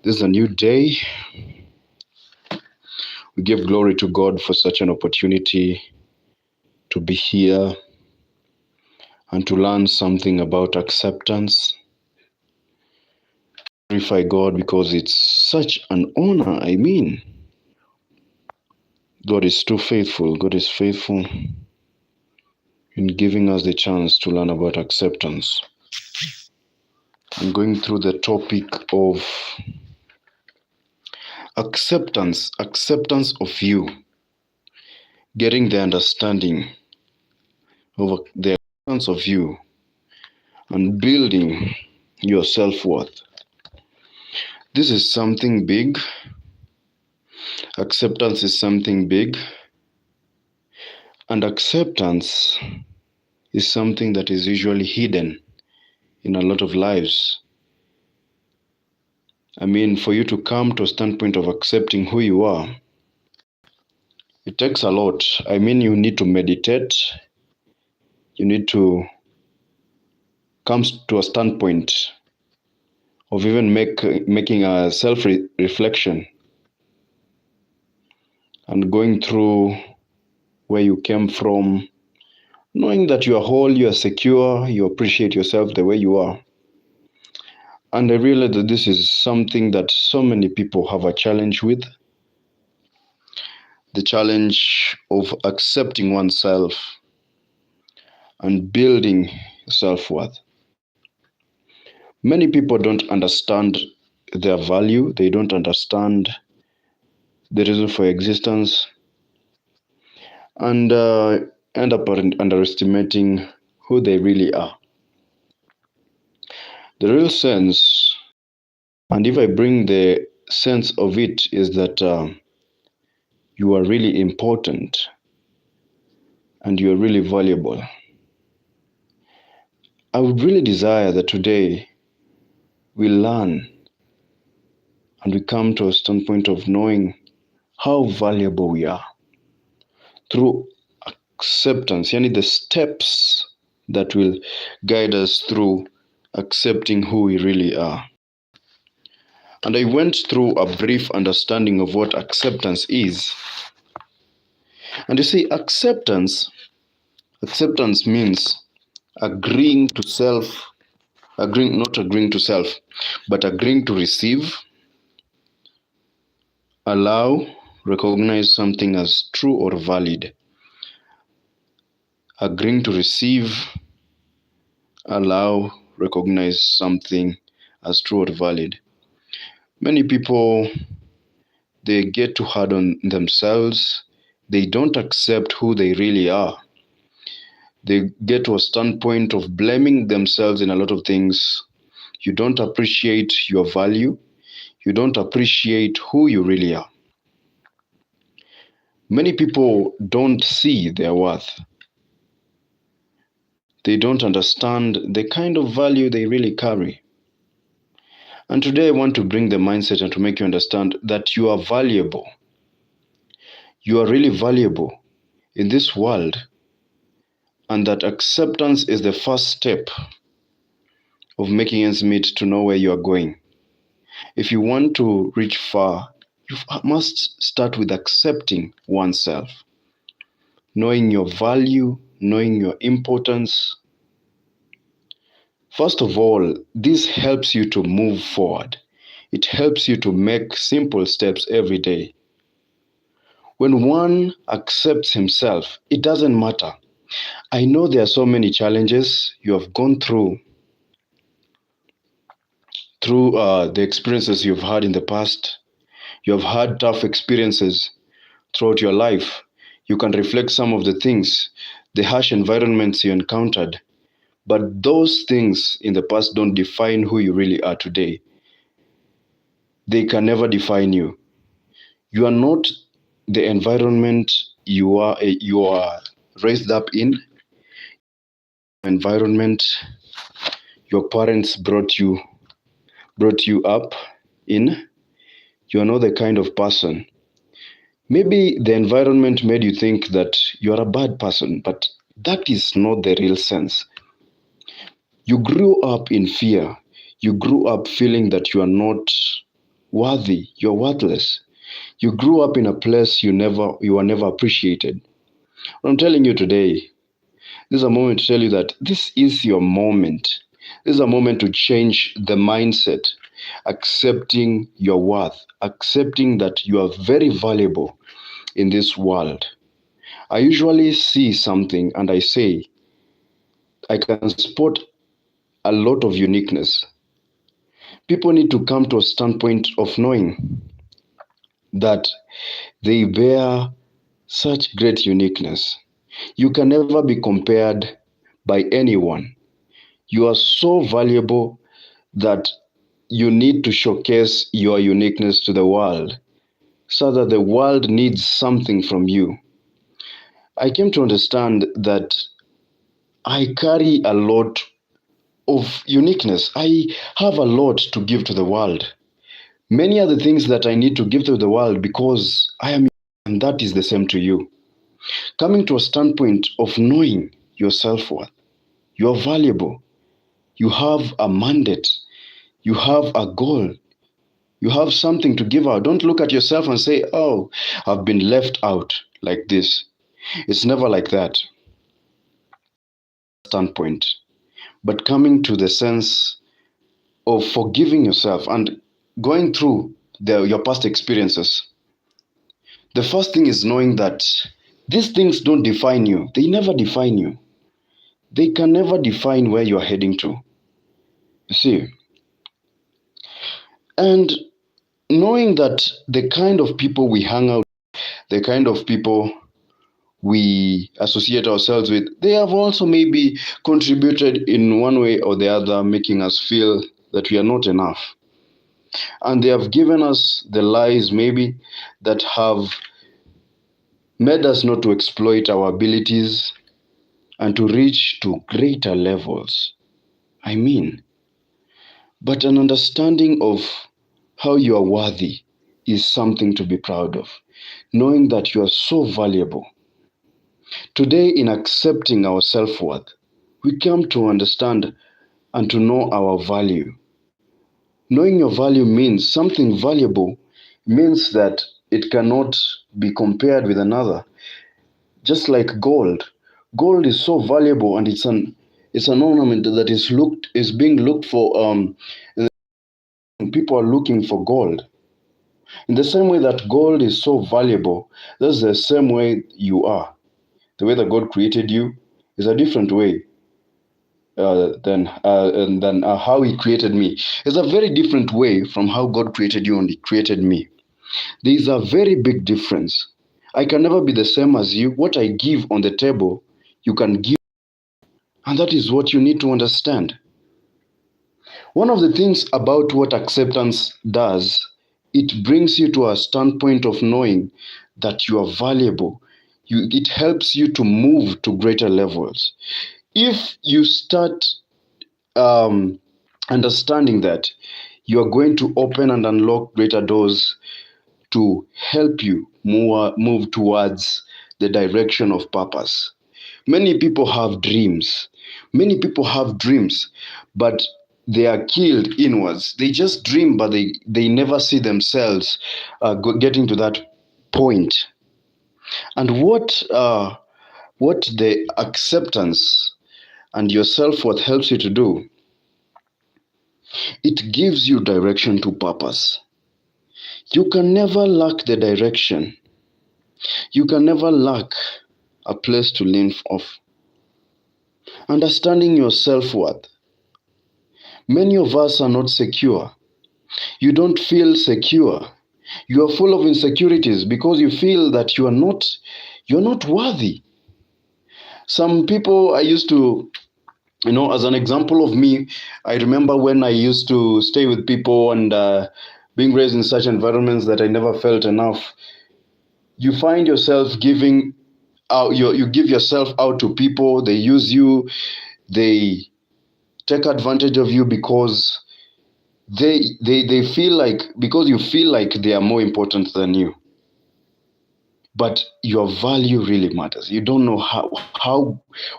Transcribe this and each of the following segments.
This is a new day. We give glory to God for such an opportunity to be here and to learn something about acceptance. Glorify God because it's such an honor. God is too faithful. God is faithful in giving us the chance to learn about acceptance. I'm going through the topic of acceptance of you, getting the understanding of the acceptance of you and building your self-worth. This is something big. Acceptance is something big. And acceptance is something that is usually hidden in a lot of lives. For you to come to a standpoint of accepting who you are, it takes a lot. You need to meditate. You need to come to a standpoint of even making a self-reflection and going through where you came from, knowing that you are whole, you are secure, you appreciate yourself the way you are. And I realize that this is something that so many people have a challenge with. The challenge of accepting oneself and building self-worth. Many people don't understand their value. They don't understand the reason for existence and end up underestimating who they really are. The real sense, and if I bring the sense of it, is that you are really important and you are really valuable. I would really desire that today we learn and we come to a standpoint of knowing how valuable we are through acceptance, the steps that will guide us through accepting who we really are. And I went through a brief understanding of what acceptance is. And you see, acceptance means not agreeing to self, but agreeing to receive, allow, recognize something as true or valid. Agreeing to receive, allow, recognize something as true or valid. Many people, they get too hard on themselves. They don't accept who they really are. They get to a standpoint of blaming themselves in a lot of things. You don't appreciate your value. You don't appreciate who you really are. Many people don't see their worth. They don't understand the kind of value they really carry. And today I want to bring the mindset and to make you understand that you are valuable. You are really valuable in this world, and that acceptance is the first step of making ends meet to know where you are going. If you want to reach far, you must start with accepting oneself, knowing your value, knowing your importance. First of all, this helps you to move forward. It helps you to make simple steps every day. When one accepts himself, it doesn't matter. I know there are so many challenges you have gone through the experiences you've had in the past. You have had tough experiences throughout your life. You can reflect some of the things, the harsh environments you encountered. But those things in the past don't define who you really are today. They can never define you. You are not the environment you are raised up in. Environment your parents brought you up in. You are not the kind of person. Maybe the environment made you think that you are a bad person, but that is not the real sense. You grew up in fear. You grew up feeling that you are not worthy, you're worthless. You grew up in a place you were never appreciated. What I'm telling you today, this is a moment to tell you that this is your moment. This is a moment to change the mindset, accepting your worth, accepting that you are very valuable in this world. I usually see something and I say, I can spot a lot of uniqueness. People need to come to a standpoint of knowing that they bear such great uniqueness. You can never be compared by anyone. You are so valuable that you need to showcase your uniqueness to the world so that the world needs something from you. I came to understand that I carry a lot of uniqueness. I have a lot to give to the world. Many are the things that I need to give to the world because I am, and that is the same to you. Coming to a standpoint of knowing your self worth, you are valuable. You have a mandate. You have a goal. You have something to give out. Don't look at yourself and say, oh, I've been left out like this. It's never like that. Standpoint. But coming to the sense of forgiving yourself and going through your past experiences. The first thing is knowing that these things don't define you. They never define you. They can never define where you're heading to. You see? And knowing that the kind of people we hang out, the kind of people we associate ourselves with, they have also maybe contributed in one way or the other, making us feel that we are not enough. And they have given us the lies, maybe, that have made us not to exploit our abilities and to reach to greater levels. But an understanding of how you are worthy is something to be proud of, knowing that you are so valuable. Today, in accepting our self-worth, we come to understand and to know our value. Knowing your value means something valuable means that it cannot be compared with another. Just like gold. Gold is so valuable and it's an ornament that is being looked for. People are looking for gold. In the same way that gold is so valuable, that's the same way you are. The way that God created you is a different way than how He created me. It's a very different way from how God created you and He created me. There is a very big difference. I can never be the same as you. What I give on the table, you can give. And that is what you need to understand. One of the things about what acceptance does, it brings you to a standpoint of knowing that you are valuable. It helps you to move to greater levels. If you start understanding that, you are going to open and unlock greater doors to help you move towards the direction of purpose. Many people have dreams. But they are killed inwards. They just dream, but they never see themselves getting to that point. And what the acceptance and your self-worth helps you to do, it gives you direction to purpose. You can never lack the direction. You can never lack a place to lean off. Understanding your self-worth. Many of us are not secure. You don't feel secure. You are full of insecurities because you feel that you're not worthy. Some people I used to, as an example of me, I remember when I used to stay with people and being raised in such environments that I never felt enough. You find yourself giving out, you give yourself out to people, they use you, they take advantage of you because they feel like, because you feel like they are more important than you. But your value really matters. You don't know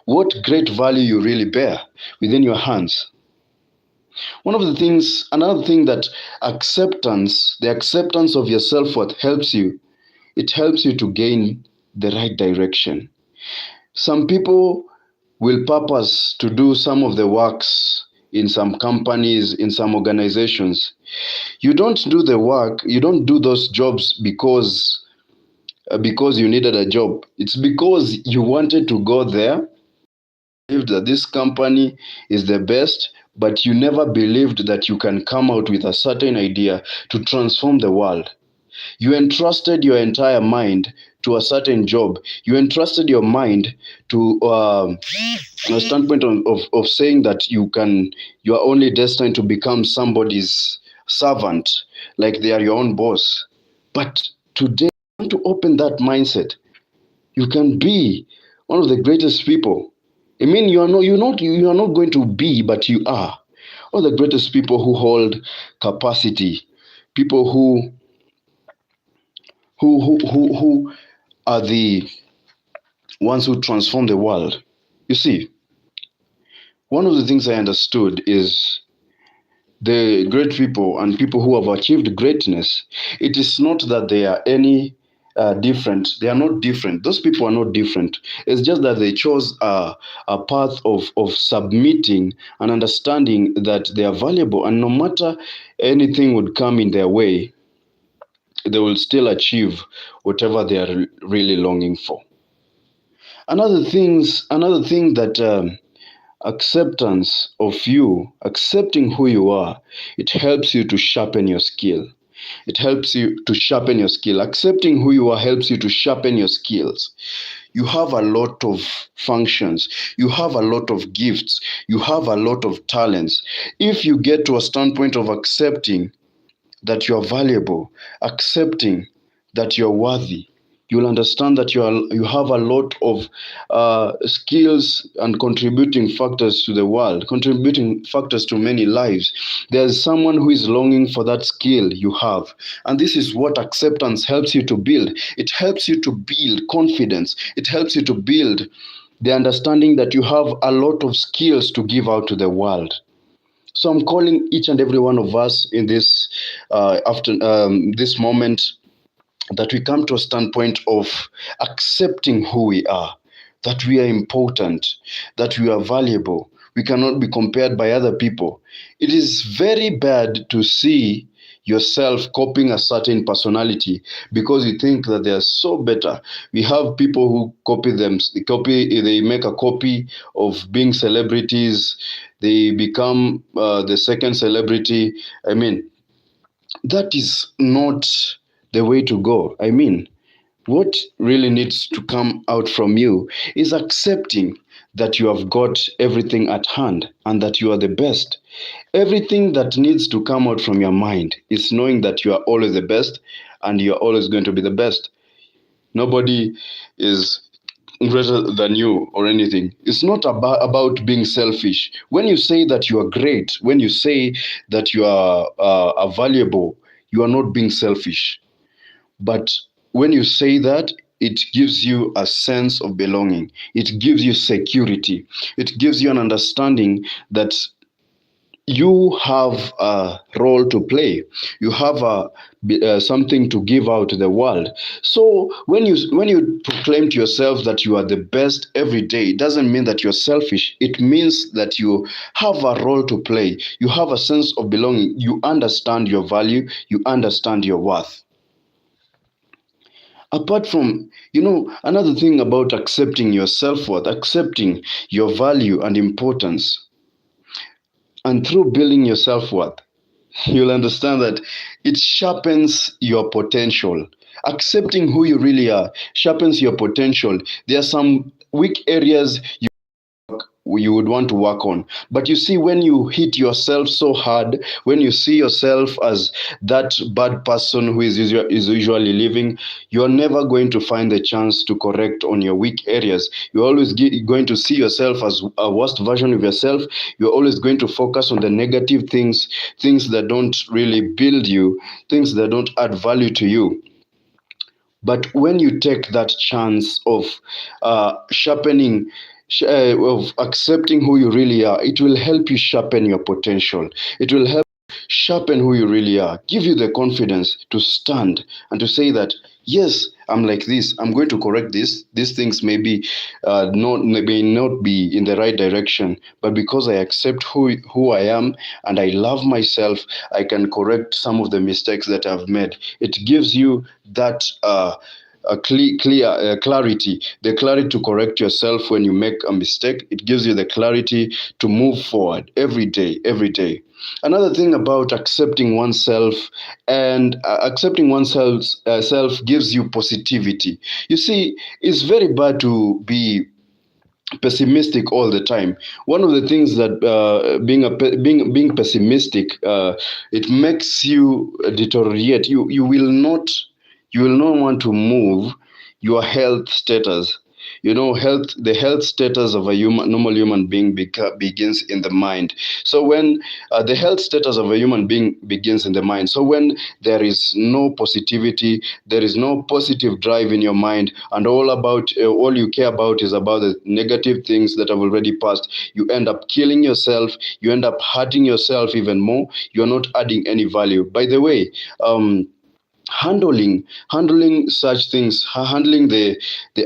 what great value you really bear within your hands. Another thing that the acceptance of your self-worth helps you. It helps you to gain the right direction. Some people will purpose to do some of the works in some companies, in some organizations. You don't do the work, you don't do those jobs because you needed a job. It's because you wanted to go there, believed that this company is the best, but you never believed that you can come out with a certain idea to transform the world. You entrusted your entire mind to a certain job. You entrusted your mind to a standpoint of saying that you are only destined to become somebody's servant, like they are your own boss. But today, you want to open that mindset. You can be one of the greatest people. I mean, you are not going to be, but you are one of the greatest people who hold capacity, people who are the ones who transform the world. You see, one of the things I understood is the great people and people who have achieved greatness, it is not that they are any different. They are not different. Those people are not different. It's just that they chose a path of submitting and understanding that they are valuable, and no matter anything would come in their way, they will still achieve whatever they are really longing for. Another thing that acceptance of you, accepting who you are, it helps you to sharpen your skill. It helps you to sharpen your skill. Accepting who you are helps you to sharpen your skills. You have a lot of functions, you have a lot of gifts, you have a lot of talents. If you get to a standpoint of accepting that you're valuable, accepting that you're worthy, you'll understand that you have a lot of skills and contributing factors to the world, contributing factors to many lives. There's someone who is longing for that skill you have, and this is what acceptance helps you to build. It helps you to build confidence. It helps you to build the understanding that you have a lot of skills to give out to the world. So I'm calling each and every one of us in this this moment, that we come to a standpoint of accepting who we are, that we are important, that we are valuable. We cannot be compared by other people. It is very bad to see yourself copying a certain personality because you think that they are so better. We have people who they make a copy of being celebrities. They become the second celebrity. I mean, that is not the way to go. I mean, what really needs to come out from you is accepting that you have got everything at hand and that you are the best. Everything that needs to come out from your mind is knowing that you are always the best and you are always going to be the best. Nobody is greater than you or anything. It's not about being selfish. When you say that you are great, when you say that you are valuable, you are not being selfish. But when you say that, it gives you a sense of belonging. It gives you security. It gives you an understanding that you have a role to play. You have something to give out to the world. So when you proclaim to yourself that you are the best every day, it doesn't mean that you're selfish. It means that you have a role to play. You have a sense of belonging. You understand your value. You understand your worth. Apart from, another thing about accepting your self-worth, accepting your value and importance, and through building your self-worth, you'll understand that it sharpens your potential. Accepting who you really are sharpens your potential. There are some weak areas you would want to work on. But you see, when you hit yourself so hard, when you see yourself as that bad person who is usually living, you're never going to find the chance to correct on your weak areas. You're always going to see yourself as a worst version of yourself. You're always going to focus on the negative things, things that don't really build you, things that don't add value to you. But when you take that chance of sharpening of accepting who you really are, it will help you sharpen your potential. It will help sharpen who you really are, give you the confidence to stand and to say that, yes, I'm like this, I'm going to correct this. These things may not be in the right direction, but because I accept who I am and I love myself, I can correct some of the mistakes that I've made. It gives you that clarity, the clarity to correct yourself when you make a mistake. It gives you the clarity to move forward every day, every day. Another thing about accepting oneself, and accepting oneself self gives you positivity. You see, it's very bad to be pessimistic all the time. One of the things that being pessimistic, it makes you deteriorate. You will not want to move your health status. You know, the health status of a normal human being begins in the mind. So when the health status of a human being begins in the mind, so when there is no positivity, there is no positive drive in your mind, and all you care about is about the negative things that have already passed, you end up killing yourself. You end up hurting yourself even more. You're not adding any value. By the way, handling such things, handling the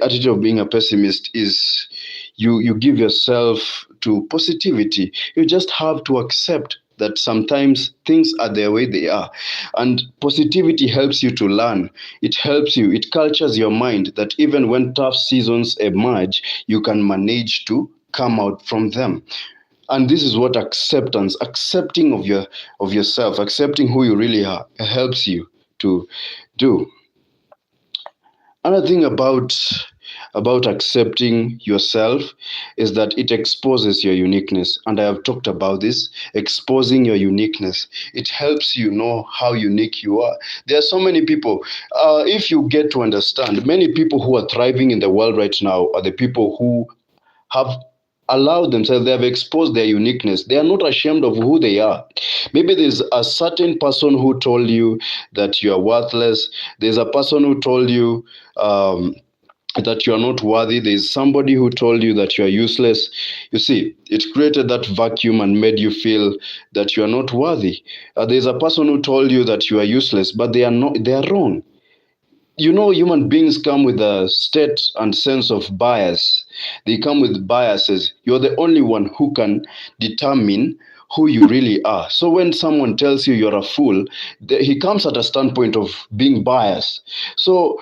attitude of being a pessimist, is you give yourself to positivity. You just have to accept that sometimes things are the way they are, and positivity helps you to learn. It helps you, it cultures your mind that even when tough seasons emerge, you can manage to come out from them. And this is what accepting of yourself, accepting who you really are, helps you to do. Another thing about accepting yourself is that it exposes your uniqueness, and I have talked about this. Exposing your uniqueness, it helps you know how unique you are. There are so many people, if you get to understand, many people who are thriving in the world right now are the people who have allowed themselves, they have exposed their uniqueness. They are not ashamed of who they are. Maybe there's a certain person who told you that you are worthless. There's a person who told you that you are not worthy. There's somebody who told you that you are useless. You see, it created that vacuum and made you feel that you are not worthy. There's a person who told you that you are useless, but they are not. They are wrong. You know, human beings come with a state and sense of bias. They come with biases. You're the only one who can determine who you really are. So when someone tells you you're a fool, he comes at a standpoint of being biased. So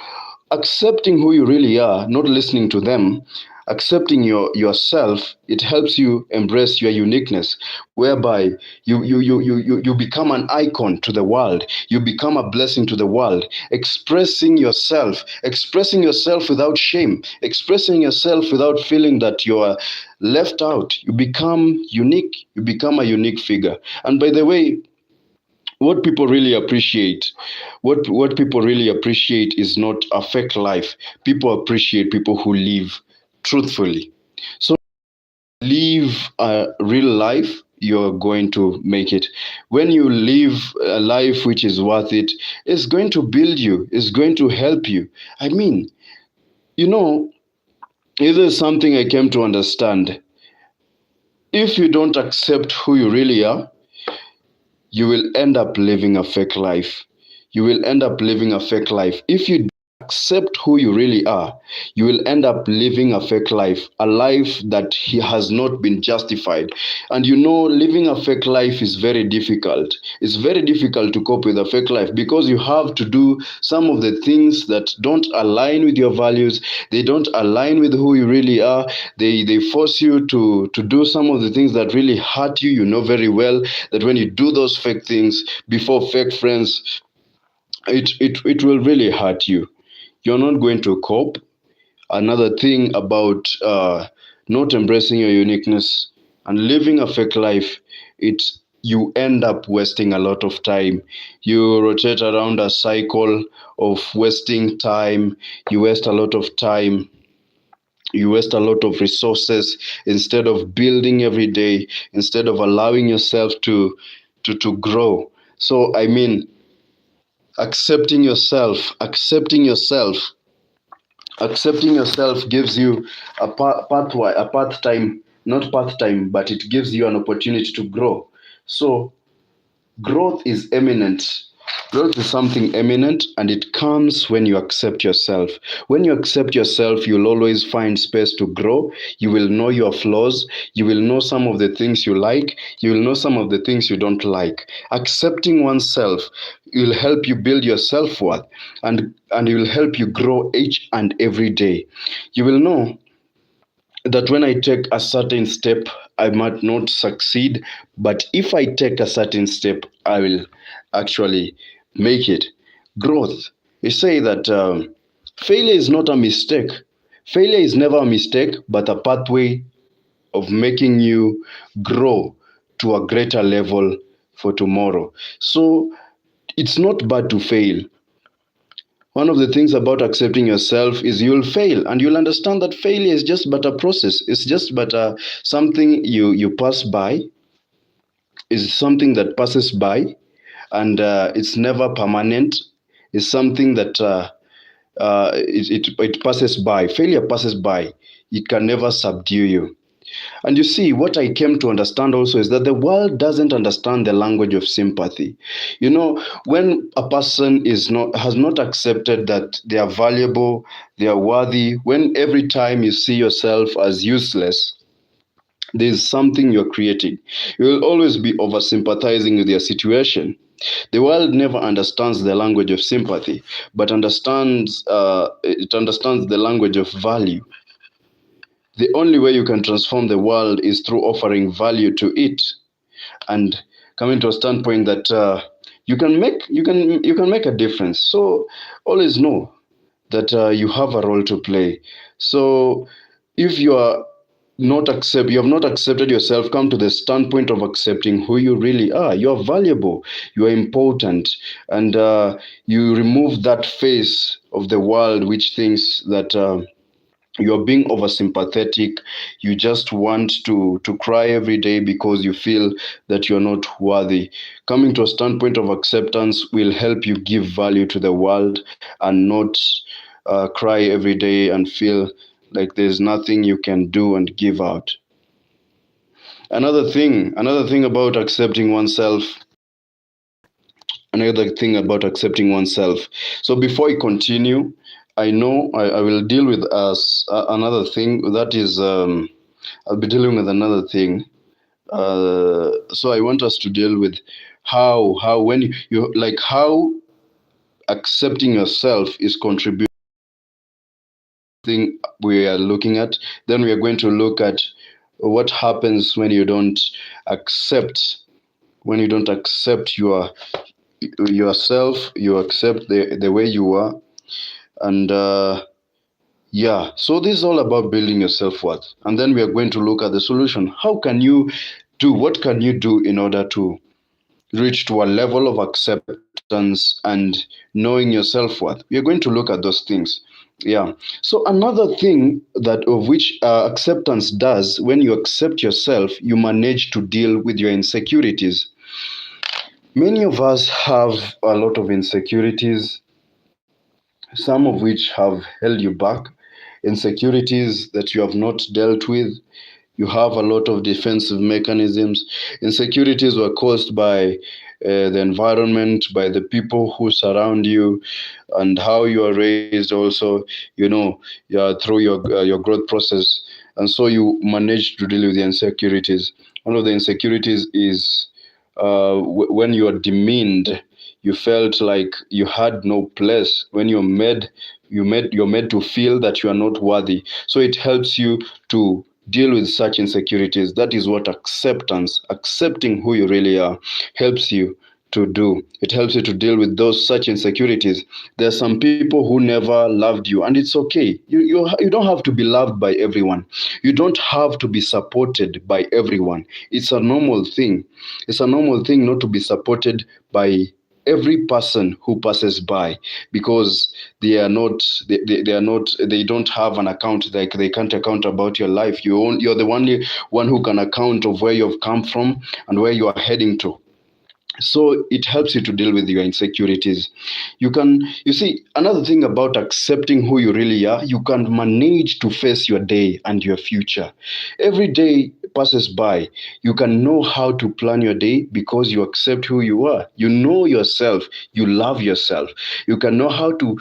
accepting who you really are, not listening to them, accepting yourself, it helps you embrace your uniqueness, whereby you become an icon to the world. You become a blessing to the world. Expressing yourself without shame, expressing yourself without feeling that you are left out. You become unique. You become a unique figure. And by the way, what people really appreciate what people really appreciate is not a fake life. People appreciate people who live truthfully. So live a real life, you're going to make it. When you live a life which is worth it, it's going to build you, it's going to help you. I mean, you know, this is something I came to understand. If you don't accept who you really are, you will end up living a fake life. You will end up living a fake life. If you accept who you really are, you will end up living a fake life, a life that he has not been justified. And you know, living a fake life is very difficult. It's very difficult to cope with a fake life because you have to do some of the things that don't align with your values. They don't align with who you really are. They force you to do some of the things that really hurt you. You know very well that when you do those fake things before fake friends, it will really hurt you. You're not going to cope. Another thing about not embracing your uniqueness and living a fake life, it you end up wasting a lot of time. You rotate around a cycle of wasting time. You waste a lot of time. You waste a lot of resources instead of building every day, instead of allowing yourself to grow. So I mean, accepting yourself Accepting yourself gives you a pathway, a path time, not path time, but it gives you an opportunity to grow. So growth is eminent. Growth is something eminent, and it comes when you accept yourself. When you accept yourself, you'll always find space to grow. You will know your flaws. You will know some of the things you like. You will know some of the things you don't like. Accepting oneself will help you build your self worth, and it will help you grow each and every day. You will know that when I take a certain step, I might not succeed, but if I take a certain step, I will actually make it. Growth. You say that failure is not a mistake. Failure is never a mistake, but a pathway of making you grow to a greater level for tomorrow. So it's not bad to fail. One of the things about accepting yourself is you'll fail, and you'll understand that failure is just but a process. It's just but something you pass by, is something that passes by, and it's never permanent. It's something that it passes by. Failure passes by. It can never subdue you. And you see, what I came to understand also is that the world doesn't understand the language of sympathy. You know, when a person has not accepted that they are valuable, they are worthy, when every time you see yourself as useless, there's something you're creating. You will always be over sympathizing with their situation. The world never understands the language of sympathy, but it understands the language of value. The only way you can transform the world is through offering value to it, and coming to a standpoint that you can make a difference. So always know that you have a role to play. So if you have not accepted yourself, come to the standpoint of accepting who you really are. You are valuable, you are important, and you remove that face of the world which thinks that you're being oversympathetic. You just want to cry every day because you feel that you're not worthy. Coming to a standpoint of acceptance will help you give value to the world, and not cry every day and feel like there's nothing you can do and give out. Another thing about accepting oneself, so before I continue, I know I will deal with another thing, that is I'll be dealing with another thing. So I want us to deal with how when you like how accepting yourself is contributing thing we are looking at. Then we are going to look at what happens when you don't accept yourself, you accept the way you are. And yeah, so this is all about building your self-worth. And then we are going to look at the solution. What can you do in order to reach to a level of acceptance and knowing your self-worth? We are going to look at those things. Yeah. So another thing that of which acceptance does, when you accept yourself, you manage to deal with your insecurities. Many of us have a lot of insecurities, some of which have held you back, insecurities that you have not dealt with. You have a lot of defensive mechanisms. Insecurities were caused by the environment, by the people who surround you, and how you are raised also, through your growth process. And so you manage to deal with the insecurities. One of the insecurities is when you are demeaned. You felt like you had no place. When you're made to feel that you are not worthy. So it helps you to deal with such insecurities. That is what accepting who you really are, helps you to do. It helps you to deal with those such insecurities. There are some people who never loved you, and it's okay. You don't have to be loved by everyone. You don't have to be supported by everyone. It's a normal thing. It's a normal thing not to be supported by every person who passes by, because they don't have an account. Like, they can't account about your life. You're the only one who can account of where you've come from and where you are heading to. So it helps you to deal with your insecurities. You see, another thing about accepting who you really are, you can manage to face your day and your future. Every day passes by, you can know how to plan your day because you accept who you are. You know yourself, you love yourself. You can know how to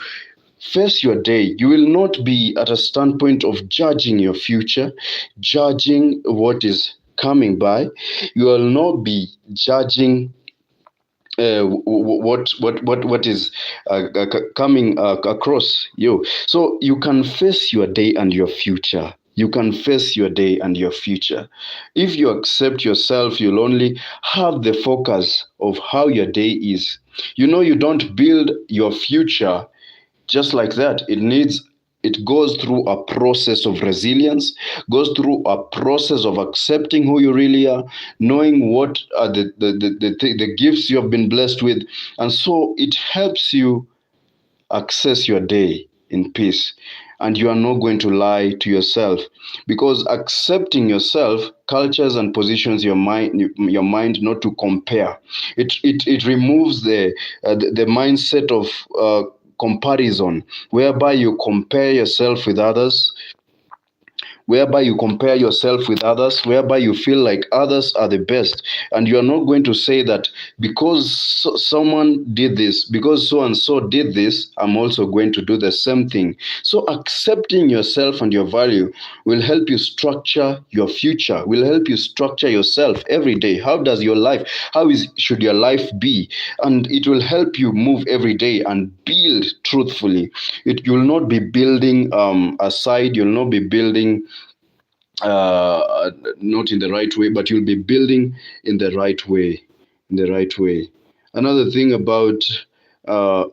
face your day. You will not be at a standpoint of judging your future, judging what is coming by. You will not be judging what is coming across you. So you can face your day and your future. You can face your day and your future. If you accept yourself, you'll only have the focus of how your day is. You know, you don't build your future just like that. It goes through a process of resilience, goes through a process of accepting who you really are, knowing what are the gifts you have been blessed with. And so it helps you access your day in peace. And you are not going to lie to yourself, because accepting yourself cultures and positions your mind not to compare. It removes the mindset of comparison, whereby you compare yourself with others, whereby you feel like others are the best. And you are not going to say that because someone did this, because so and so did this, I'm also going to do the same thing. So accepting yourself and your value will help you structure your future, will help you structure yourself every day. How should your life be? And it will help you move every day and build truthfully. You will not be building aside, you'll not be building not in the right way, but you'll be building in the right way. In the right way. Another thing about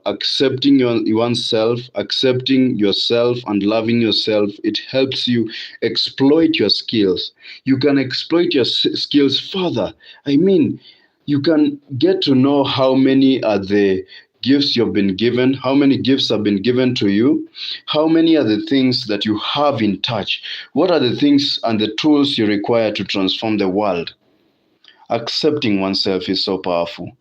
accepting oneself, accepting yourself, and loving yourself, it helps you exploit your skills. You can exploit your skills further. I mean, you can get to know how many are the gifts you've been given, how many gifts have been given to you, how many are the things that you have in touch, what are the things and the tools you require to transform the world. Accepting oneself is so powerful.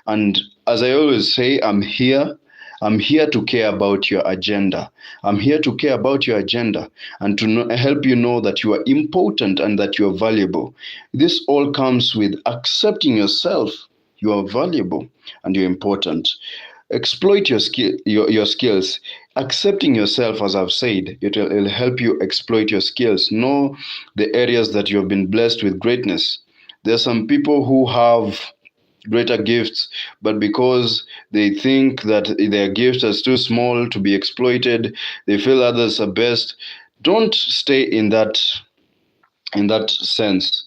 And as I always say, I'm here to care about your agenda. I'm here to care about your agenda and to help you know that you are important and that you are valuable. This all comes with accepting yourself. You are valuable and you're important. Exploit your skills. Accepting yourself, as I've said, it'll help you exploit your skills. Know the areas that you have been blessed with greatness. There are some people who have greater gifts, but because they think that their gifts are too small to be exploited, they feel others are best. Don't stay in that sense.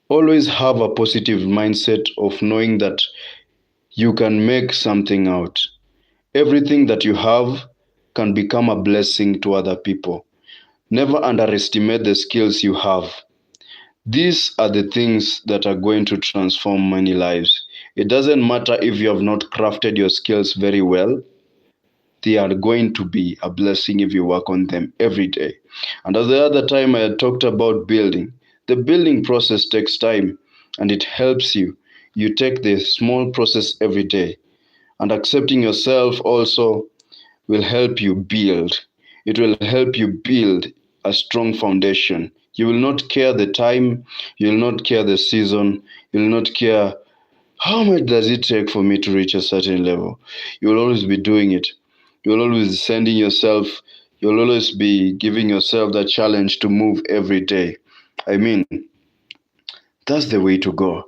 Always have a positive mindset of knowing that you can make something out. Everything that you have can become a blessing to other people. Never underestimate the skills you have. These are the things that are going to transform many lives. It doesn't matter if you have not crafted your skills very well, they are going to be a blessing if you work on them every day. And at the other time, I had talked about building. The building process takes time and it helps you. You take the small process every day. And accepting yourself also will help you build. It will help you build a strong foundation. You will not care the time, you will not care the season, you will not care how much does it take for me to reach a certain level. You will always be doing it. You will always be sending yourself, you will always be giving yourself that challenge to move every day. I mean, that's the way to go.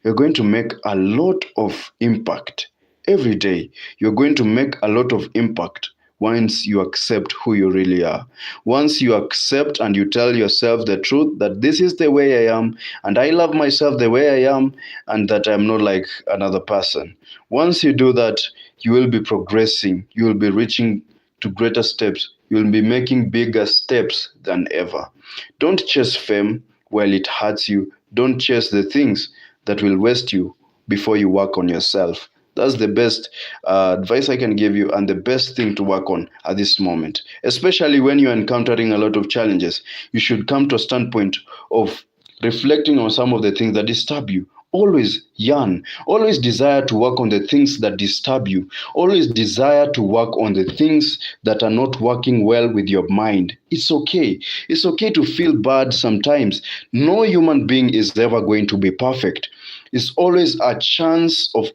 You're going to make a lot of impact every day. You're going to make a lot of impact once you accept who you really are. Once you accept and you tell yourself the truth that this is the way I am, and I love myself the way I am, and that I'm not like another person. Once you do that, you will be progressing. You will be reaching to greater steps. You will be making bigger steps than ever. Don't chase fame while it hurts you. Don't chase the things that will waste you before you work on yourself. That's the best advice I can give you and the best thing to work on at this moment. Especially when you're encountering a lot of challenges, you should come to a standpoint of reflecting on some of the things that disturb you, always yearn, always desire to work on the things that disturb you, always desire to work on the things that are not working well with your mind. It's okay. It's okay to feel bad sometimes. No human being is ever going to be perfect. It's always a chance of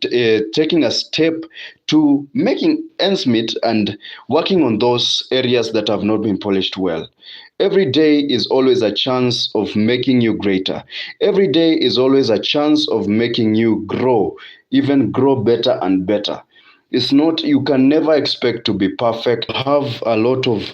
taking a step to making ends meet and working on those areas that have not been polished well. Every day is always a chance of making you greater. Every day is always a chance of making you grow, even grow better and better. It's not, you can never expect to be perfect. Have a lot of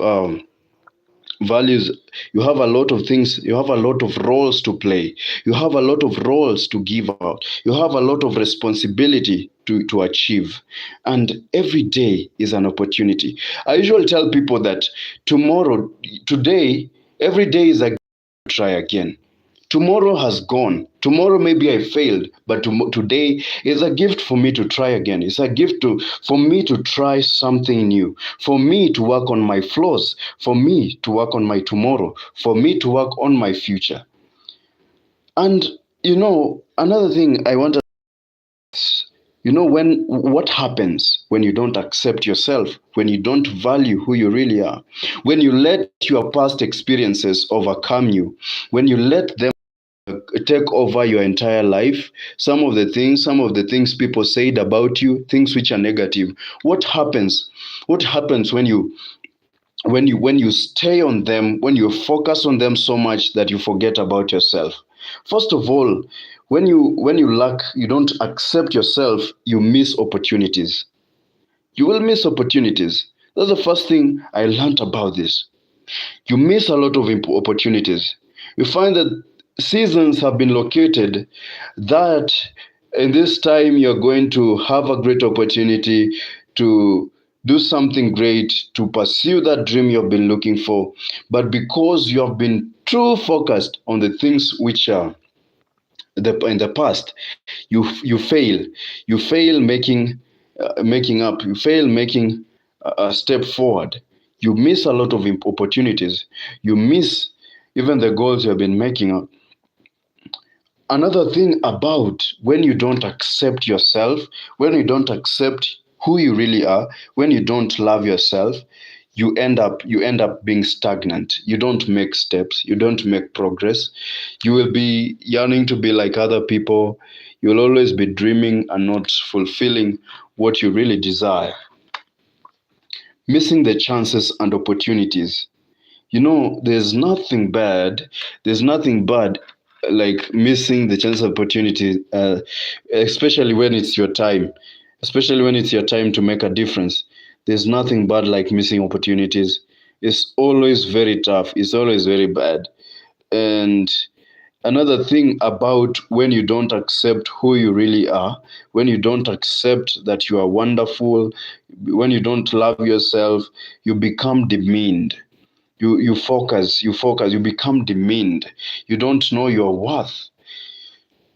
values, you have a lot of things, you have a lot of roles to play, you have a lot of roles to give out, you have a lot of responsibility to achieve, and every day is an opportunity. I usually tell people that tomorrow, today, every day is a try again. Tomorrow has gone. Tomorrow maybe I failed, but today is a gift for me to try again. It's a gift for me to try something new, for me to work on my flaws, for me to work on my tomorrow, for me to work on my future. And another thing I want to, when what happens when you don't accept yourself, when you don't value who you really are, when you let your past experiences overcome you, when you let them take over your entire life, some of the things people said about you, things which are negative. What happens when you stay on them, when you focus on them so much that you forget about yourself? First of all, when you don't accept yourself, you miss opportunities. You will miss opportunities. That's the first thing I learned about this. You miss a lot of opportunities. You find that seasons have been located that in this time you're going to have a great opportunity to do something great, to pursue that dream you've been looking for. But because you have been too focused on the things which are in the past, you fail. You fail making up. You fail making a step forward. You miss a lot of opportunities. You miss even the goals you have been making up. Another thing about when you don't accept yourself, when you don't accept who you really are, when you don't love yourself, you end up being stagnant. You don't make steps, you don't make progress. You will be yearning to be like other people. You'll always be dreaming and not fulfilling what you really desire. Missing the chances and opportunities. There's nothing bad like missing the chance of opportunity, especially when it's your time, especially when it's your time to make a difference. There's nothing bad like missing opportunities. It's always very tough, it's always very bad. And another thing about when you don't accept who you really are, when you don't accept that you are wonderful, when you don't love yourself, you become demeaned. You become demeaned. You don't know your worth.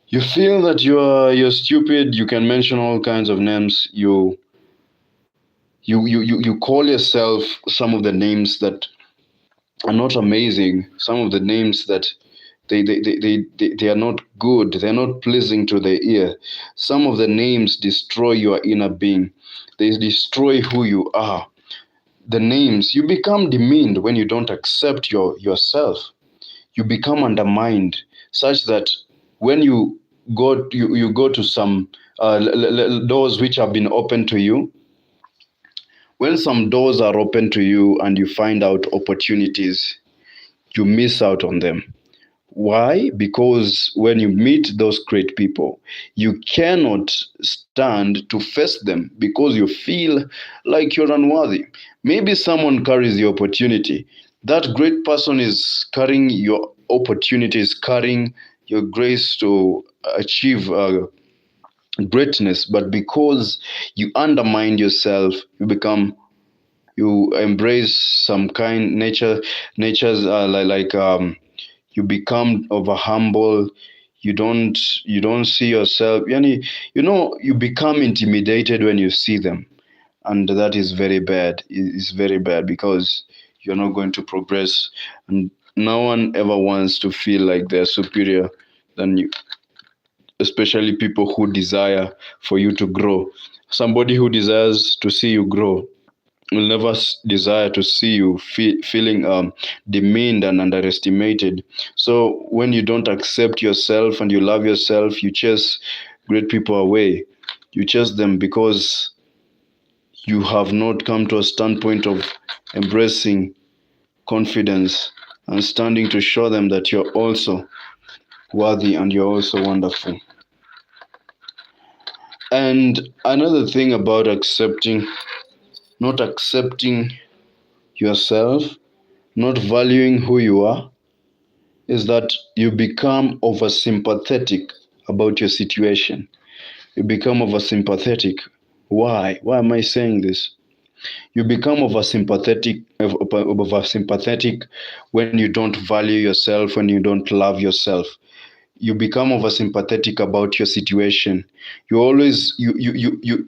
You feel that you're stupid. You can mention all kinds of names. You call yourself some of the names that are not amazing, some of the names that they are not good, they're not pleasing to the ear. Some of the names destroy your inner being, they destroy who you are. The names, you become demeaned when you don't accept yourself. You become undermined such that when you go to some doors which have been open to you, when some doors are open to you and you find out opportunities, you miss out on them. Why? Because when you meet those great people, you cannot stand to face them because you feel like you're unworthy. Maybe someone carries the opportunity. That great person is carrying your opportunity, is carrying your grace to achieve greatness, but because you undermine yourself, you embrace some kind nature's you become over humble. You don't see yourself, you become intimidated when you see them, and that is very bad. It's very bad because you're not going to progress, and no one ever wants to feel like they're superior than you. especially people who desire for you to grow. Somebody who desires to see you grow will never desire to see you feeling demeaned and underestimated. So when you don't accept yourself and you love yourself, you chase great people away. You chase them because you have not come to a standpoint of embracing confidence and standing to show them that you're also worthy and you're also wonderful. And another thing about not accepting yourself, not valuing who you are, is that you become oversympathetic about your situation. You become oversympathetic. Why? Why am I saying this? You become oversympathetic when you don't value yourself, when you don't love yourself. You become oversympathetic about your situation. You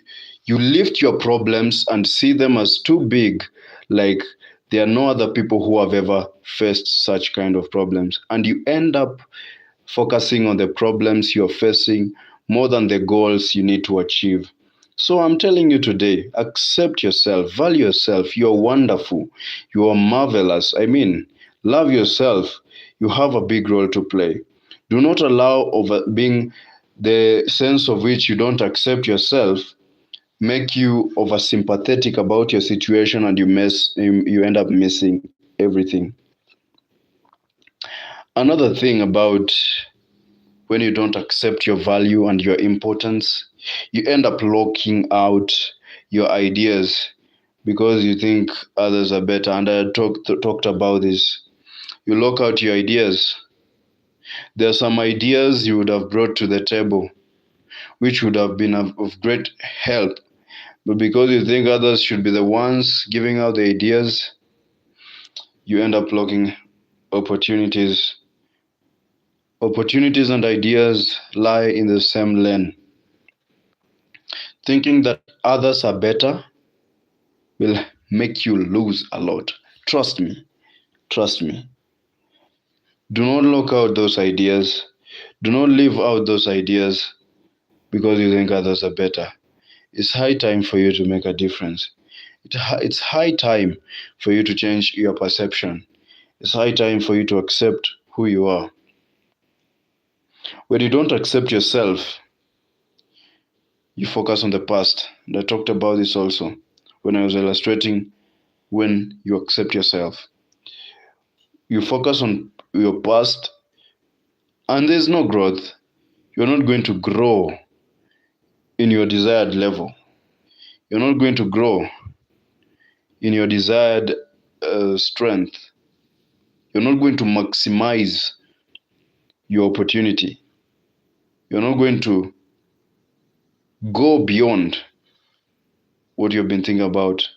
lift your problems and see them as too big, like there are no other people who have ever faced such kind of problems, and you end up focusing on the problems you're facing more than the goals you need to achieve. So I'm telling you today, accept yourself, value yourself. You're wonderful. You are marvelous. I mean, love yourself. You have a big role to play. Do not allow over being the sense of which you don't accept yourself make you over sympathetic about your situation, and you end up missing everything. Another thing about when you don't accept your value and your importance, you end up locking out your ideas because you think others are better. And I talked about this. You lock out your ideas. There are some ideas you would have brought to the table which would have been of great help, but because you think others should be the ones giving out the ideas, you end up blocking opportunities. Opportunities and ideas lie in the same lane. Thinking that others are better will make you lose a lot. Trust me. Trust me. Do not lock out those ideas. Do not leave out those ideas because you think others are better. It's high time for you to make a difference. It's high time for you to change your perception. It's high time for you to accept who you are. When you don't accept yourself, you focus on the past. And I talked about this also when I was illustrating when you accept yourself. You focus on your past and there's no growth. You're not going to grow in your desired level. You're not going to grow in your desired strength. You're not going to maximize your opportunity. You're not going to go beyond what you've been thinking about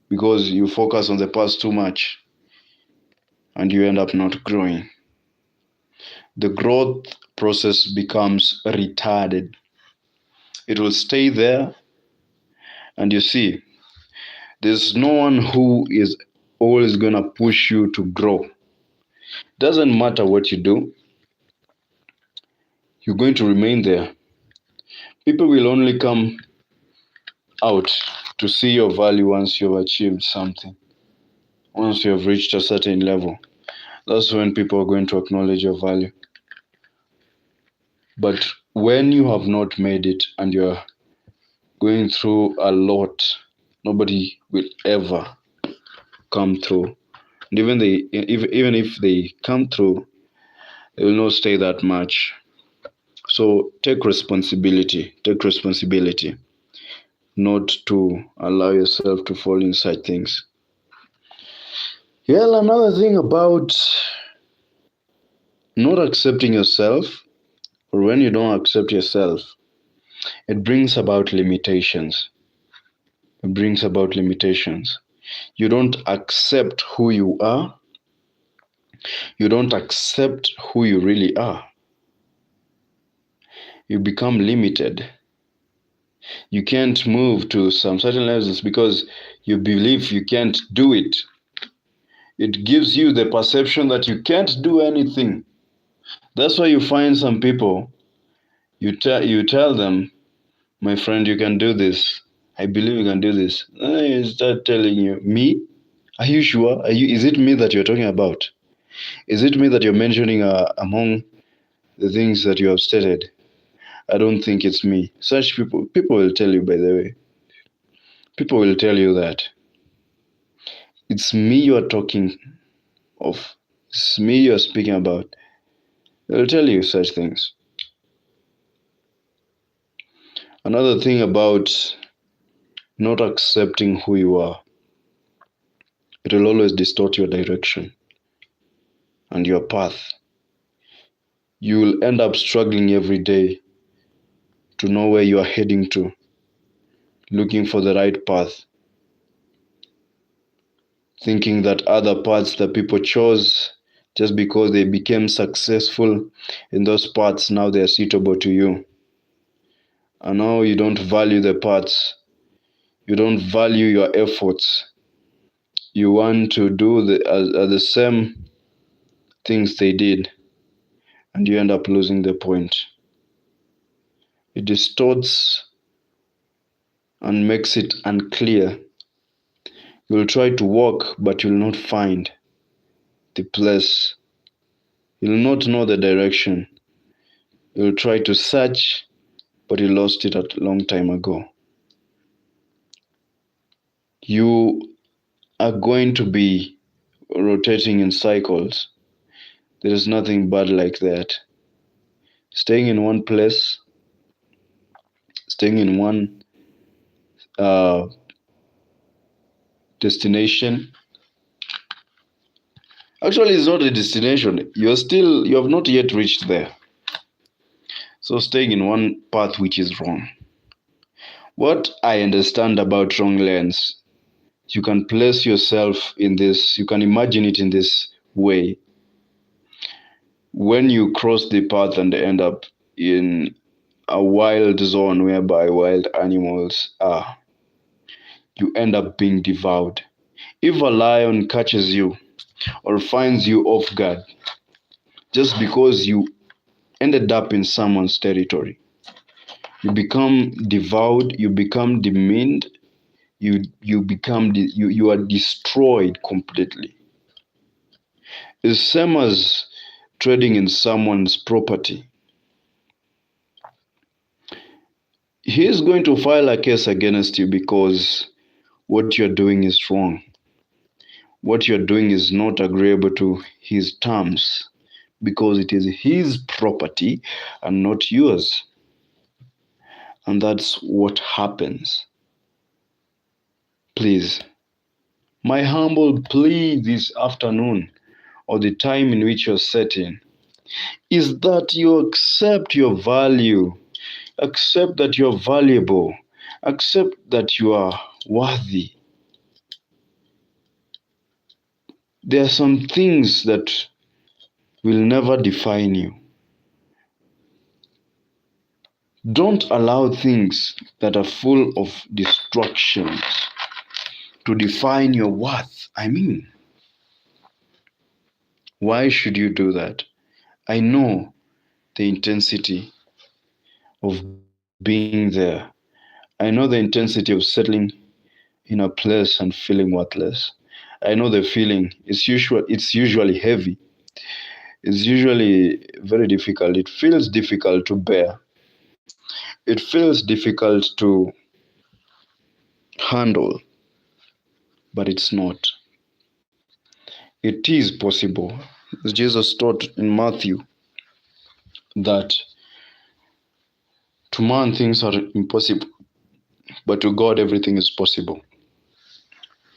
because you focus on the past too much and you end up not growing. The growth process becomes retarded. It will stay there, and you see, there's no one who is always going to push you to grow. Doesn't matter what you do, you're going to remain there. People will only come out to see your value once you've achieved something, once you have reached a certain level. That's when people are going to acknowledge your value. But when you have not made it and you're going through a lot, nobody will ever come through. And even if they come through, they will not stay that much. So take responsibility. Take responsibility not to allow yourself to fall inside things. Well, another thing about not accepting yourself, or when you don't accept yourself, it brings about limitations. It brings about limitations. You don't accept who you are. You don't accept who you really are. You become limited. You can't move to some certain levels because you believe you can't do it. It gives you the perception that you can't do anything. That's why you find some people, You tell them, my friend, you can do this. I believe you can do this. I start telling you, me? Are you sure? Is it me that you're talking about? Is it me that you're mentioning among the things that you have stated? I don't think it's me. Such people will tell you, by the way. People will tell you that it's me you're talking of. It's me you're speaking about. They'll tell you such things. Another thing about not accepting who you are, it will always distort your direction and your path. You will end up struggling every day to know where you are heading to, looking for the right path, thinking that other paths that people chose just because they became successful in those paths, now they are suitable to you. And now you don't value the paths, you don't value your efforts. You want to do the same things they did, and you end up losing the point. It distorts and makes it unclear. You'll try to walk, but you'll not find the place. You'll not know the direction. You'll try to search, but you lost it a long time ago. You are going to be rotating in cycles. There is nothing bad like that. Staying in one place, staying in one destination. Actually, it's not a destination. You have not yet reached there. So staying in one path which is wrong. What I understand about wrong lens, you can place yourself in this, you can imagine it in this way. When you cross the path and end up in a wild zone whereby wild animals are, you end up being devoured. If a lion catches you or finds you off guard just because you ended up in someone's territory, you become devoured, you become demeaned, you are destroyed completely. It's same as trading in someone's property. He is going to file a case against you because what you're doing is wrong. What you're doing is not agreeable to his terms because it is his property and not yours. And that's what happens. Please, my humble plea this afternoon, or the time in which you're setting, is that you accept your value, accept that you're valuable, accept that you are worthy. There are some things that will never define you. Don't allow things that are full of distractions to define your worth. Why should you do that? I know the intensity of being there. I know the intensity of settling in a place and feeling worthless. I know the feeling. It's usually heavy. It's usually very difficult. It feels difficult to bear. It feels difficult to handle, but it's not. It is possible. Jesus taught in Matthew that to man things are impossible, but to God everything is possible.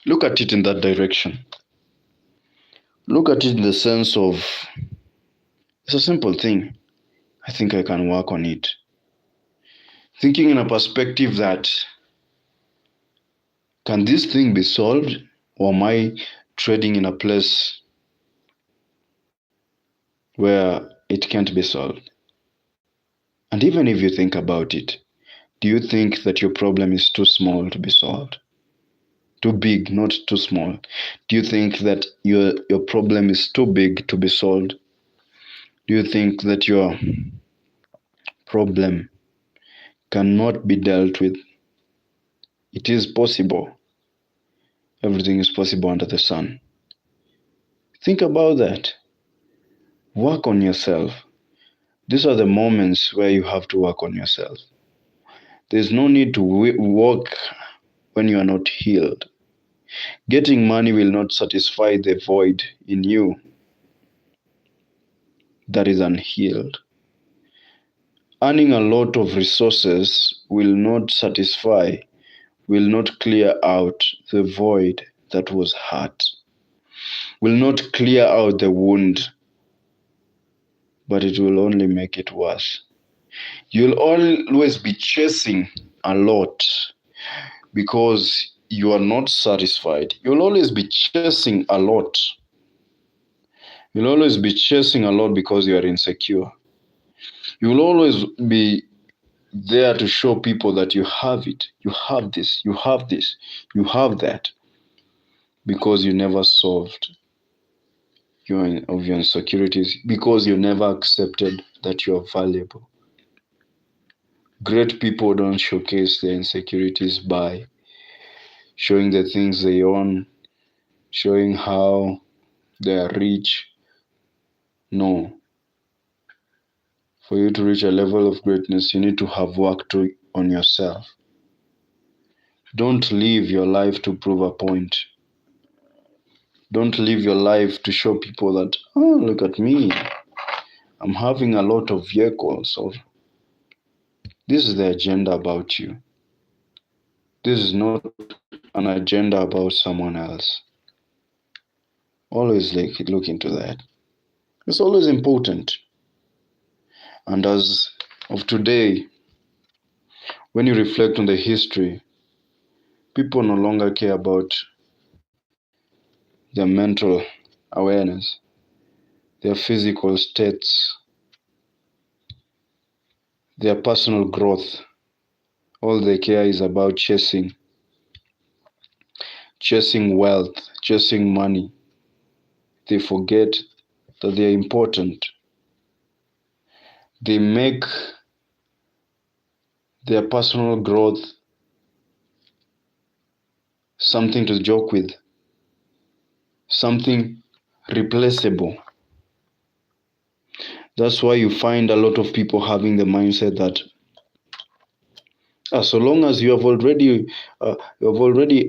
Look at it in that direction. Look at it in the sense of, it's a simple thing. I think I can work on it. Thinking in a perspective that, can this thing be solved, or am I trading in a place where it can't be solved? And even if you think about it, do you think that your problem is too small to be solved? Too big, not too small. Do you think that your problem is too big to be solved? Do you think that your problem cannot be dealt with. It is possible. Everything is possible under the sun. Think about that. Work on yourself. These are the moments where you have to work on yourself. There's no need to work when you are not healed. Getting money will not satisfy the void in you that is unhealed. Earning a lot of resources will not satisfy, will not clear out the void that was hurt, will not clear out the wound, but it will only make it worse. You'll always be chasing a lot because you are not satisfied. You'll always be chasing a lot. You'll always be chasing a lot because you are insecure. You'll always be there to show people that you have it. You have this, you have this, you have that, because you never solved your insecurities, because you never accepted that you are valuable. Great people don't showcase their insecurities by showing the things they own, showing how they are rich. No. For you to reach a level of greatness, you need to have worked on yourself. Don't live your life to prove a point. Don't live your life to show people that, oh, look at me. I'm having a lot of vehicles. Or this is the agenda about you. This is not an agenda about someone else. Always look into that. It's always important. And as of today, when you reflect on the history, people no longer care about their mental awareness, their physical states, their personal growth. All they care is about chasing wealth, chasing money. They forget that they are important. They make their personal growth something to joke with, something replaceable. That's why you find a lot of people having the mindset that so long as you have already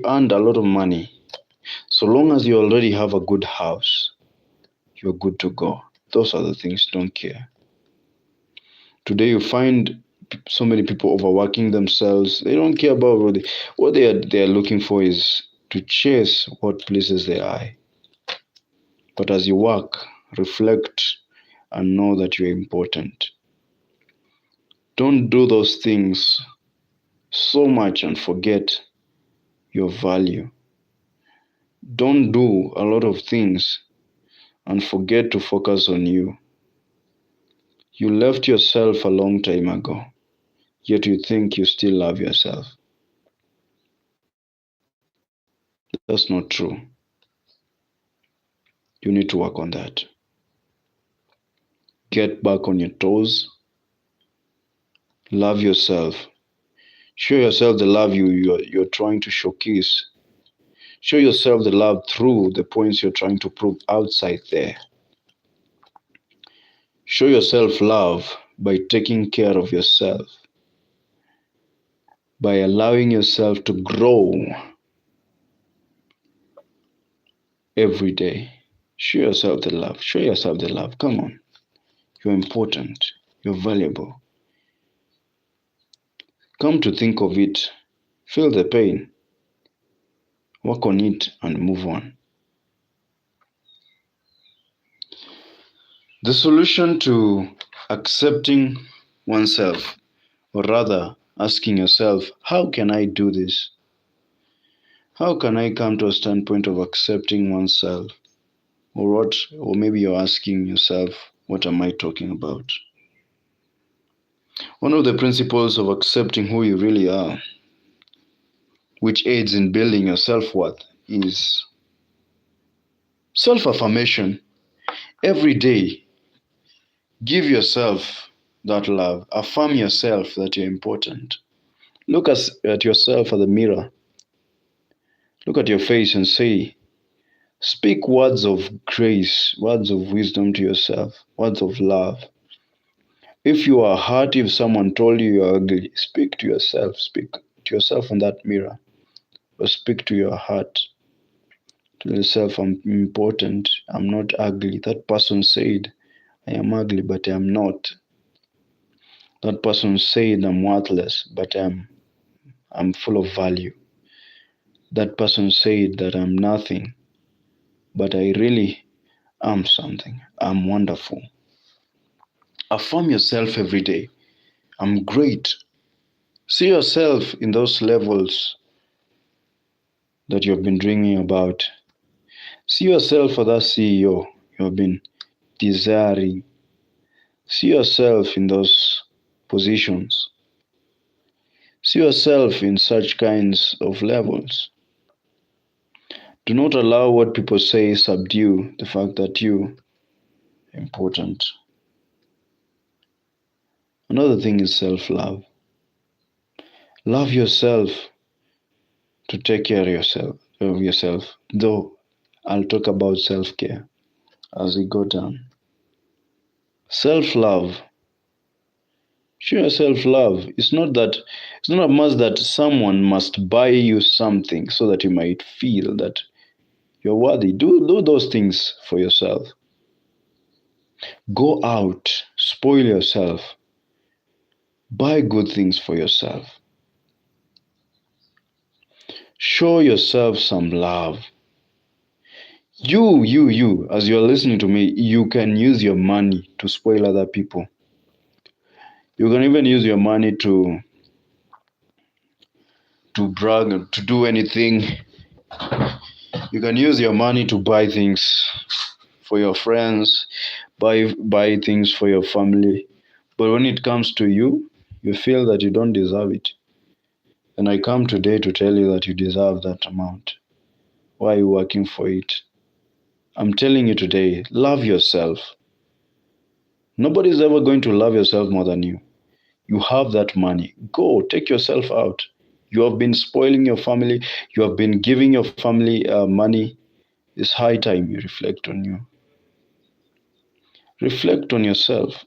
earned a lot of money, so long as you already have a good house, you're good to go. Those are the things you don't care. Today you find so many people overworking themselves. They don't care about what they are looking for is to chase what pleases their eye. But as you work, reflect and know that you're important. Don't do those things so much and forget your value. Don't do a lot of things and forget to focus on you. You left yourself a long time ago, yet you think you still love yourself. That's not true. You need to work on that. Get back on your toes. Love yourself. Show yourself the love you're trying to showcase. Show yourself the love through the points you're trying to prove outside there. Show yourself love by taking care of yourself, by allowing yourself to grow every day. Show yourself the love. Show yourself the love. Come on. You're important. You're valuable. Come to think of it, feel the pain, work on it, and move on. The solution to accepting oneself, or rather asking yourself, how can I do this? How can I come to a standpoint of accepting oneself? Or maybe you're asking yourself, what am I talking about? One of the principles of accepting who you really are, which aids in building your self-worth, is self-affirmation. Every day, give yourself that love. Affirm yourself that you're important. Look at yourself at the mirror. Look at your face and say, speak words of grace, words of wisdom to yourself, words of love. If you are hurt, if someone told you you're ugly, speak to yourself. Speak to yourself in that mirror. Or speak to your heart. Tell yourself, I'm important. I'm not ugly. That person said, I am ugly, but I am not. That person said, I'm worthless, but I'm full of value. That person said that I'm nothing, but I really am something. I'm wonderful. Affirm yourself every day. I'm great. See yourself in those levels that you've been dreaming about. See yourself for that CEO you've been desiring. See yourself in those positions. See yourself in such kinds of levels. Do not allow what people say subdue the fact that you are important. Another thing is self-love. Love yourself to take care of yourself. Though I'll talk about self-care as we go down. Self-love. Show yourself love. It's not a must that someone must buy you something so that you might feel that you're worthy. Do those things for yourself. Go out, spoil yourself, buy good things for yourself. Show yourself some love. You, as you're listening to me, you can use your money to spoil other people. You can even use your money to brag, to do anything. You can use your money to buy things for your friends, buy things for your family. But when it comes to you, you feel that you don't deserve it. And I come today to tell you that you deserve that amount. Why are you working for it? I'm telling you today, love yourself. Nobody's ever going to love yourself more than you. You have that money. Go, take yourself out. You have been spoiling your family. You have been giving your family money. It's high time you reflect on you. Reflect on yourself.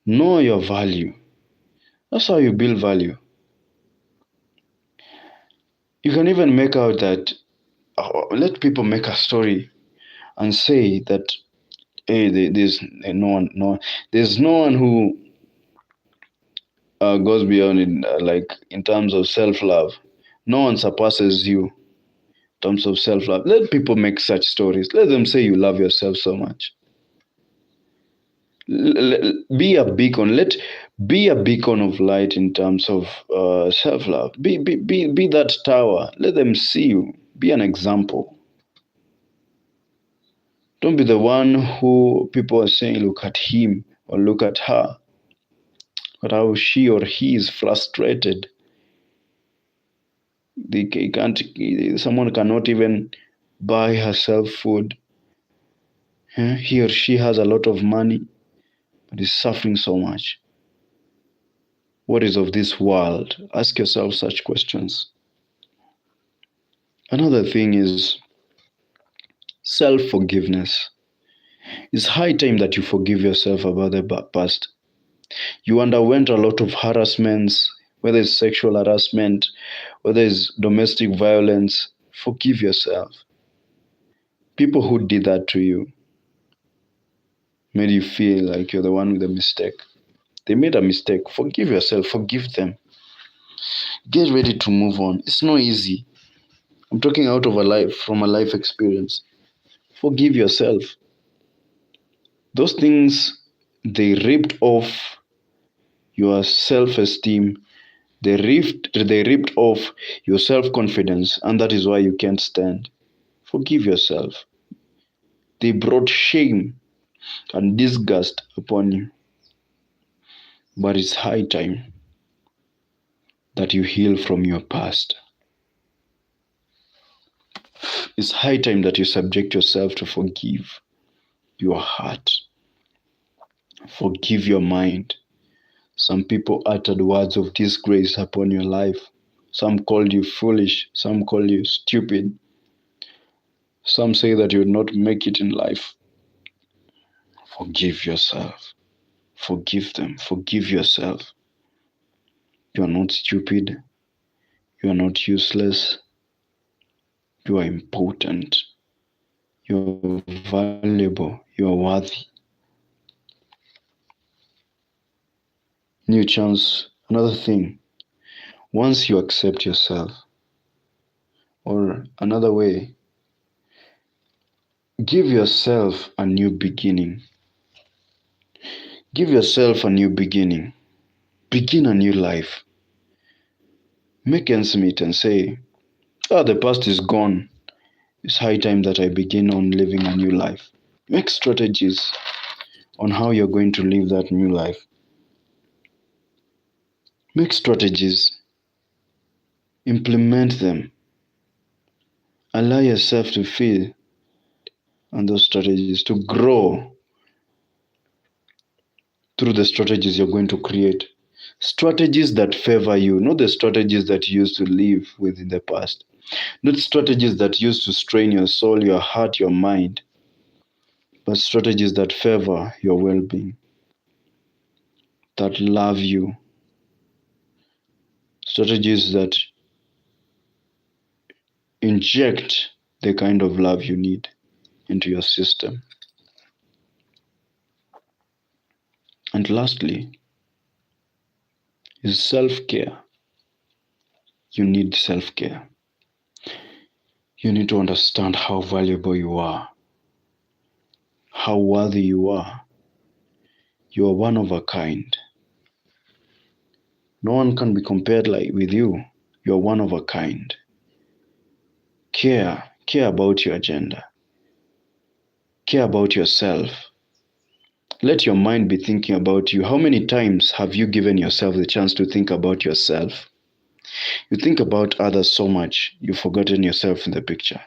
Know your value. That's how you build value. You can even make out that, let people make a story and say that, hey, there's no one who goes beyond in terms of self-love. No one surpasses you in terms of self-love. Let people make such stories. Let them say you love yourself so much. Be a beacon. Be a beacon of light in terms of self-love. Be that tower. Let them see you. Be an example. Don't be the one who people are saying, look at him or look at her. But how she or he is frustrated. Someone cannot even buy herself food. He or she has a lot of money, but is suffering so much. What is of this world? Ask yourself such questions. Another thing is self-forgiveness. It's high time that you forgive yourself about the past. You underwent a lot of harassments, whether it's sexual harassment, whether it's domestic violence. Forgive yourself. People who did that to you made you feel like you're the one with a mistake. They made a mistake. Forgive yourself. Forgive them. Get ready to move on. It's not easy. I'm talking out of from a life experience. Forgive yourself. Those things, they ripped off your self-esteem. They ripped off your self-confidence, and that is why you can't stand. Forgive yourself. They brought shame and disgust upon you. But it's high time that you heal from your past. It's high time that you subject yourself to forgive your heart. Forgive your mind. Some people uttered words of disgrace upon your life. Some called you foolish. Some called you stupid. Some say that you would not make it in life. Forgive yourself. Forgive them. Forgive yourself. You are not stupid. You are not useless. You are important. You are valuable. You are worthy. New chance. Another thing. Once you accept yourself, or another way, give yourself a new beginning. Give yourself a new beginning. Begin a new life. Make ends meet and say, the past is gone. It's high time that I begin on living a new life. Make strategies on how you're going to live that new life. Make strategies. Implement them. Allow yourself to feel on those strategies, to grow through the strategies you're going to create. Strategies that favor you, not the strategies that you used to live with in the past. Not strategies that used to strain your soul, your heart, your mind, but strategies that favor your well-being, that love you, strategies that inject the kind of love you need into your system. And lastly, is self-care. You need self-care. You need to understand how valuable you are, how worthy you are. You are one of a kind. No one can be compared with you. You are one of a kind. Care about your agenda. Care about yourself. Let your mind be thinking about you. How many times have you given yourself the chance to think about yourself? You think about others so much, you've forgotten yourself in the picture.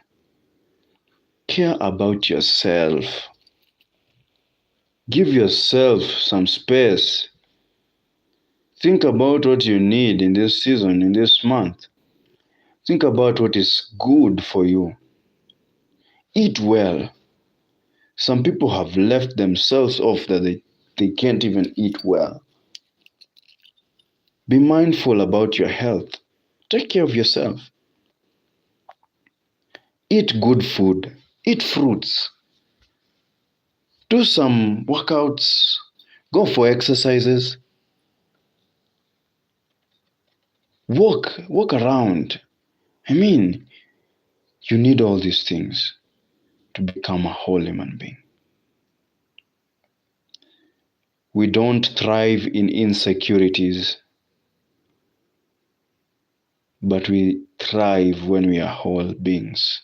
Care about yourself. Give yourself some space. Think about what you need in this season, in this month. Think about what is good for you. Eat well. Some people have left themselves off that they can't even eat well. Be mindful about your health. Take care of yourself. Eat good food. Eat fruits. Do some workouts. Go for exercises. Walk around. You need all these things to become a whole human being. We don't thrive in insecurities, but we thrive when we are whole beings.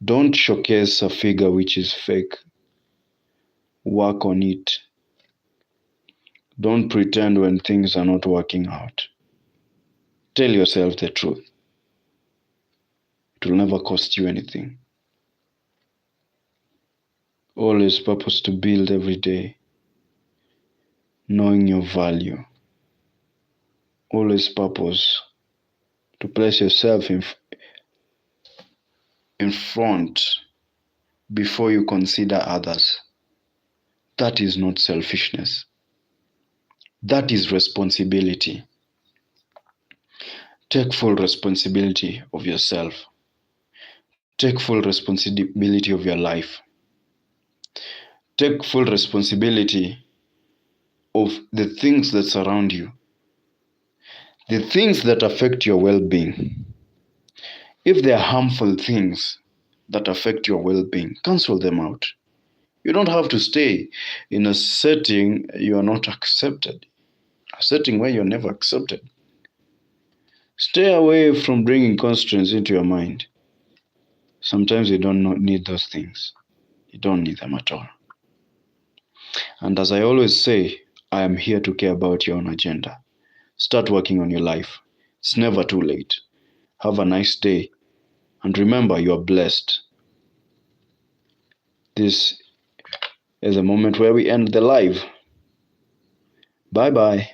Don't showcase a figure which is fake. Work on it. Don't pretend when things are not working out. Tell yourself the truth. It will never cost you anything. Always purpose to build every day, knowing your value. Always purpose to place yourself in front before you consider others. That is not selfishness. That is responsibility. Take full responsibility of yourself. Take full responsibility of your life. Take full responsibility of the things that surround you. The things that affect your well-being. If there are harmful things that affect your well-being, cancel them out. You don't have to stay in a setting you are not accepted, a setting where you're never accepted. Stay away from bringing constraints into your mind. Sometimes you don't need those things. You don't need them at all. And as I always say, I am here to care about your own agenda. Start working on your life. It's never too late. Have a nice day. And remember, you are blessed. This is the moment where we end the live. Bye bye.